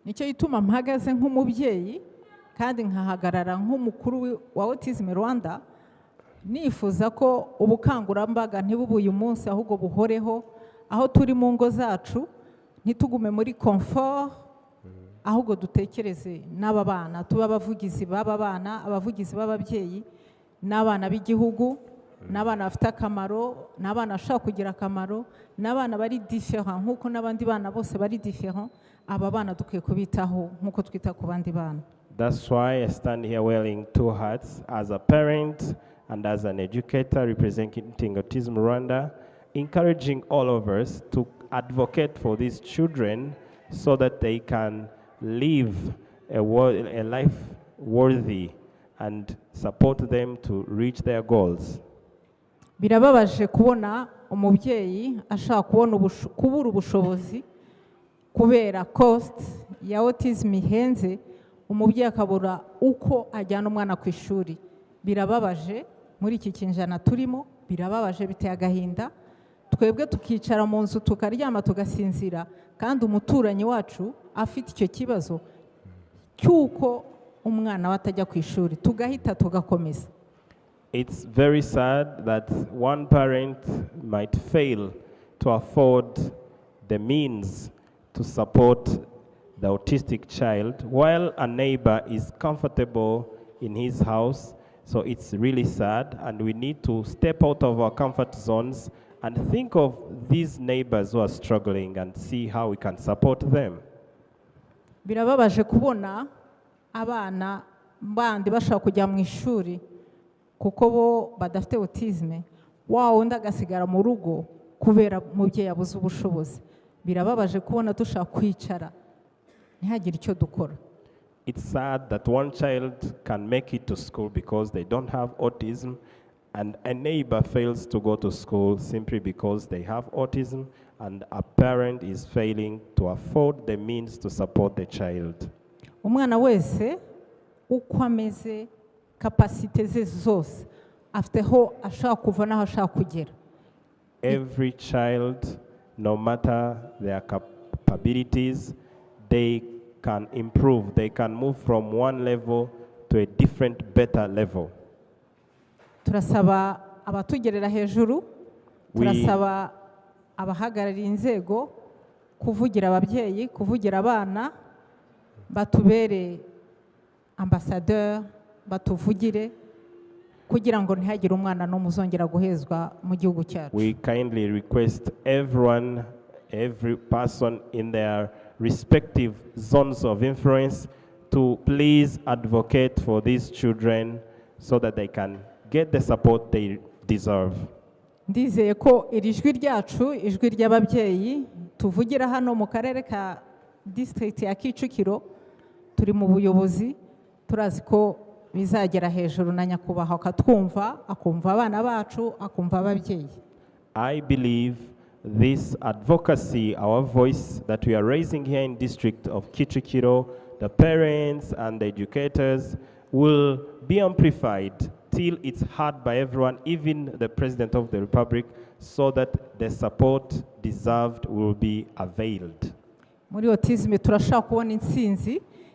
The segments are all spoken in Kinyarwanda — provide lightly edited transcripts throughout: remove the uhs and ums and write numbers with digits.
nicyo gituma mpagaze nk'umubyeyi kandi nkahagarara nk'umukuru wa Autism Rwanda nifuza ko ubukangurambaga ntibube uyu munsi ahubwo buhoreho aho turi mu ngo zacu ntitugume muri comfort ahubwo dutekereze n'aba bana tuba abavugizi b'aba bana abavugizi b'ababyeyi n'abana b'igihugu n'abana bafite akamaro n'abana bashaka kugira akamaro n'abana bari different nk'uko n'abandi bana bose bari different aba bana dukwiye kubitaho nk'uko twita ku bandi bana. That's why I stand here wearing two hats as a parent and as an educator representing Autism Rwanda, encouraging all of us to advocate for these children so that they can live a life worthy and support them to reach their goals. Birababaje kubona umubyeyi ashaka kubura ubushobozi kubera cost ya autism ihenze umubyeyi akabura uko ajyana umwana ku ishuri. Birababaje muri iki kinjana turimo, birababaje biteye agahinda. Twebwe tukicara mu nzu tukaryama tugasinzira kandi umuturanyi wacu afite icyo kibazo cyuko umwana watajya ku ishuri tugahita tugakomeza. It's very sad that one parent might fail to afford the means to support the autistic child while a neighbor is comfortable in his house. So it's really sad, and we need to step out of our comfort zones and think of these neighbors who are struggling and see how we can support them. Birababaje kubona abana bandi bashaka kujya mu ishuri kuko bo badafite autisme wundi agasigara mu rugo kubera umubyeyi yabuze ubushobozi. Birababaje kubona dushaka kwicara ntihagire icyo dukora. It's sad that one child can make it to school because they don't have autism, and a neighbor fails to go to school simply because they have autism, and a parent is failing to afford the means to support the child. Umwana wese uko ameze capacity ze zose afite ho ashaka kuva naho ashaka kugera. Every child, no matter their capabilities, they can improve. They can move from one level to a different, better level. Turasaba abatugerera hejuru, turasaba abahagarariye inzego kuvugira ababyeyi, kuvugira abana, batubere ambassadeur, batuvugire kugira ngo ntihagire umwana n'umuzongera guhezwa mu gihugu cyacu. We kindly request everyone, every person in their respective zones of influence to please advocate for these children so that they can get the support they deserve. Ndizeye ko iri jwi ryacu, ijwi ry'ababyeyi tuvugira hano mu karere ka district ya Kicukiro, turi mu buyobozi, turazi ko bizagera hejuru na nyakubahwa akatwumva, akumva abana bacu, akumva ababyeyi. I believe this advocacy, our voice that we are raising here in district of Kicukiro, the parents and the educators, will be amplified till it's heard by everyone, even the President of the Republic, so that the support deserved will be availed. Muri autism turashaka kubona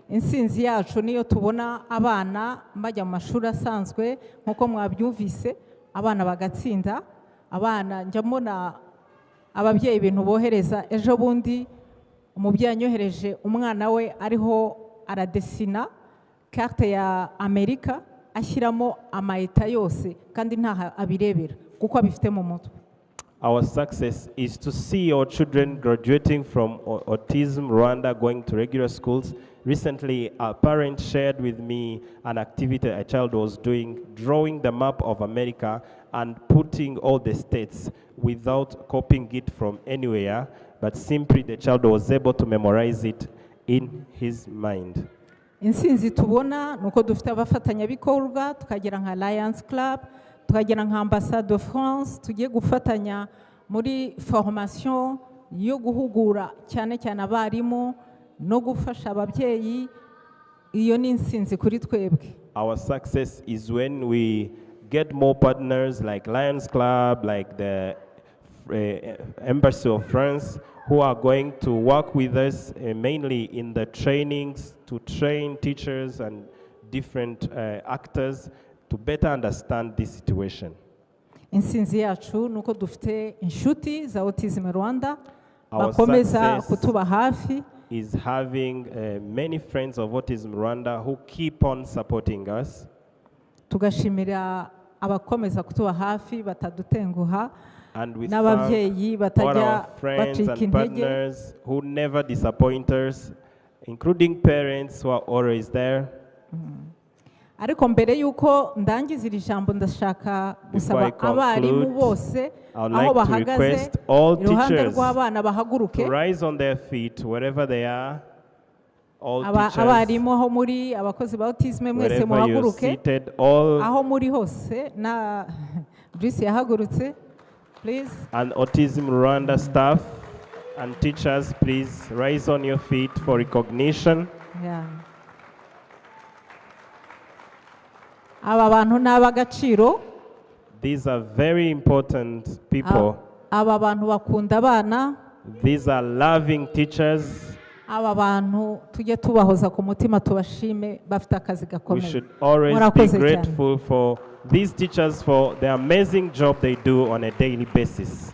insinzi yacu niyo tubona abana bajya mu mashuri asanzwe nkuko mwabyumvise, abana bagatsinda, abana njya mbona ababyeyi ibintu bohereza. Ejo bundi umubyeyi anyohereje umwana we ariho aradesina carte ya Amerika ashyiramo amayeta yose kandi nta abirebera kuko abifite mu mutwe. Our success is to see our children graduating from Autism Rwanda going to regular schools. Recently, a parent shared with me an activity a child was doing, drawing the map of America and putting all the states without copying it from anywhere, but simply the child was able to memorize it in his mind. Insinzi tubona nuko dufite abafatanyabikorwa, tukagira nka Lions Club, tukagira nka Ambassade de France, tugiye gufatanya muri formation yo guhugura cyane cyane abarimu no gufasha ababyeyi. Iyo ni insinzi kuri twebwe. Our success is when we get more partners like Lions Club, like the Embassy of France, who are going to work with us mainly in the trainings to train teachers and different actors to better understand this situation. Intsinzi yacu nuko dufite inshuti za Autism Rwanda Our bakomeza success kutuba hafi is having many friends of Autism Rwanda who keep on supporting us. tugashimira abakomeza kutuba hafi batadutenguha And we n'ababyeyi thank all batajya our friends bacika and intege partners who never disappoint us, including parents who are always there. ariko mbere y'uko ndangiza iri jambo ndashaka gusaba I abarimu conclude, bose I would aho like to bahagaze request all iruhande teachers rw'abana bahaguruke to rise on their feet wherever they are. All teachers, abarimu aho muri abakozi ba autisme mwese wherever you're muhaguruke seated, all aho muri hose na Bruce yahagurutse please and Autism Rwanda staff and teachers, please rise on your feet for recognition. yeah. aba bantu ni ab'agaciro These are very important people. aba bantu bakunda abana These are loving teachers. aba bantu tujye tubahoza ku mutima tubashime bafite akazi We gakomeye should always be Murakoze cyane. grateful for these teachers for the amazing job they do on a daily basis.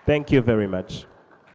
Thank you very much.